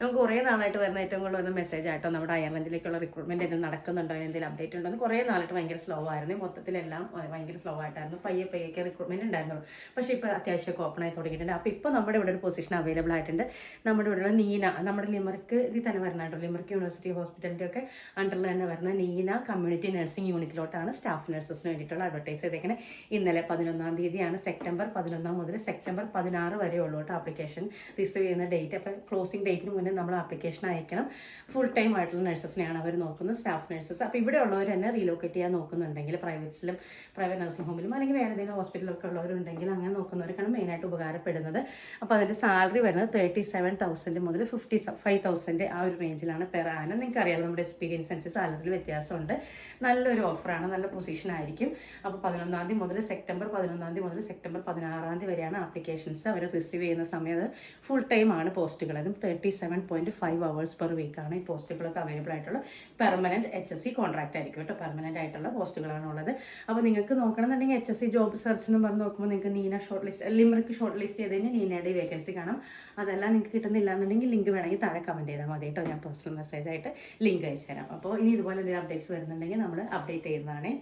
നമുക്ക് കുറേ നാളായിട്ട് വരുന്ന ഏറ്റവും കൂടുതൽ വരുന്ന മെസ്സേജ് ആയിട്ടോ നമ്മുടെ അയർലൻഡിലേക്കുള്ള റിക്രൂട്ട്മെന്റ് എന്തെങ്കിലും നടക്കുന്നുണ്ടോ, എന്തെങ്കിലും അപ്ഡേറ്റ് ഉണ്ടോ എന്ന് കുറേ നാളായിട്ട് ഭയങ്കര സ്ലോ ആയിരുന്നു. മൊത്തത്തിലെല്ലാം ഭയങ്കര സ്ലോ ആയിട്ടായിരുന്നു. പയ്യെ റിക്രൂട്ട്മെന്റ് ഉണ്ടായിരുന്നുള്ളൂ. പക്ഷേ ഇപ്പോൾ അത്യാവശ്യമൊക്കെ ഓപ്പൺ ആയി തുടങ്ങിയിട്ടുണ്ട്. അപ്പോൾ ഇപ്പോൾ നമ്മുടെ ഇവിടെ ഒരു പൊസിഷൻ അവൈലബിൾ ആയിട്ടുണ്ട്. നമ്മുടെ ഇവിടെയുള്ള നീന, നമ്മുടെ ലിമർക്ക് ഇതിൽ തന്നെ വരുന്നുണ്ടോ, ലിമർക്ക് യൂണിവേഴ്സിറ്റി ഹോസ്പിറ്റലിൻ്റെ ഒക്കെ അണ്ടറിൽ തന്നെ വരുന്ന നീന കമ്മ്യൂണിറ്റി നഴ്സിംഗ് യൂണിറ്റിലോട്ടാണ് സ്റ്റാഫ് നഴ്സസിന് വേണ്ടിയിട്ടുള്ള അഡ്വർട്ടൈസ് ചെയ്തേക്കുന്നത്. ഇന്നലെ 11-ാം തീയതിയാണ്, സെപ്റ്റംബർ 11 മുതൽ സെപ്റ്റംബർ 16 വരെ ഉള്ളൂ കേട്ടോ ആപ്ലിക്കേഷൻ റിസീവ് ചെയ്യുന്ന ഡേറ്റ്. അപ്പോൾ ക്ലോസിംഗ് ഡേറ്റിന് മുന്നേ നമ്മൾ ആപ്ലിക്കേഷൻ അയക്കണം. ഫുൾ ടൈം ആയിട്ടുള്ള നഴ്സസിനെയാണ് അവർ നോക്കുന്നത്, സ്റ്റാഫ് നഴ്സസ്. അപ്പോൾ ഇവിടെ ഉള്ളവർ തന്നെ റീലൊക്കേറ്റ് ചെയ്യാൻ നോക്കുന്നുണ്ടെങ്കിൽ പ്രൈവറ്റ് നഴ്സിംഗ് ഹോമിലും അല്ലെങ്കിൽ വേറെ ഏതെങ്കിലും ഹോസ്പിറ്റലൊക്കെ ഉള്ളവരുണ്ടെങ്കിൽ അങ്ങനെ നോക്കുന്നവർക്കാണ് മെയിനായിട്ട് ഉപകാരപ്പെടുന്നത്. അപ്പോൾ അതിൻ്റെ സാലറി വരുന്നത് 37,000 മുതൽ 55,000 ആ ഒരു റേഞ്ചിലാണ് പെർ ആനം. നിങ്ങൾക്ക് അറിയാലോ നമ്മുടെ എക്സ്പീരിയൻസ് അനുസരിച്ച് സാലറിയിൽ വ്യത്യാസമുണ്ട്. നല്ലൊരു ഓഫറാണ്, നല്ല പൊസിഷൻ ആയിരിക്കും. അപ്പോൾ 11-ാം തീയതി മുതൽ സെപ്റ്റംബർ 16 വരെയാണ് ആപ്ലിക്കേഷൻസ് അവർ റിസീവ് ചെയ്യുന്ന സമയത്ത്. ഫുൾ ടൈം ആണ് പോസ്റ്റുകൾ, അതും 37.5 hours പെർ വീക്കാണ് ഈ പോസ്റ്റുകളൊക്കെ അവൈലബിൾ ആയിട്ടുള്ള. പെർമനന്റ് HSC കോൺട്രാക്ട് ആയിരിക്കും കേട്ടോ, പെർമനന്റ് ആയിട്ടുള്ള പോസ്റ്റുകളാണ് ഉള്ളത്. അപ്പോൾ നിങ്ങൾക്ക് നോക്കണമെന്നുണ്ടെങ്കിൽ HSC ജോബ് സെർച്ച് എന്ന് പറഞ്ഞ് നോക്കുമ്പോൾ നിങ്ങൾക്ക് നീന ലിമർക്ക് ഷോർട്ട് ലിസ്റ്റ് ചെയ്ത് കഴിഞ്ഞാൽ നീനയുടെ വേക്കൻസി കാണാം. അതെല്ലാം നിങ്ങൾക്ക് കിട്ടുന്നില്ല എന്നുണ്ടെങ്കിൽ ലിങ്ക് വേണമെങ്കിൽ താഴെ കമൻറ്റ് ചെയ്താൽ മതി കേട്ടോ, ഞാൻ പേഴ്സണൽ മെസ്സേജ് ആയിട്ട് ലിങ്ക് അയച്ചു തരാം. അപ്പോൾ ഇനി ഇതുപോലെ എന്തെങ്കിലും അപ്ഡേറ്റ്സ് വരുന്നുണ്ടെങ്കിൽ നമ്മൾ അപ്ഡേറ്റ് ചെയ്യുന്നതാണ്.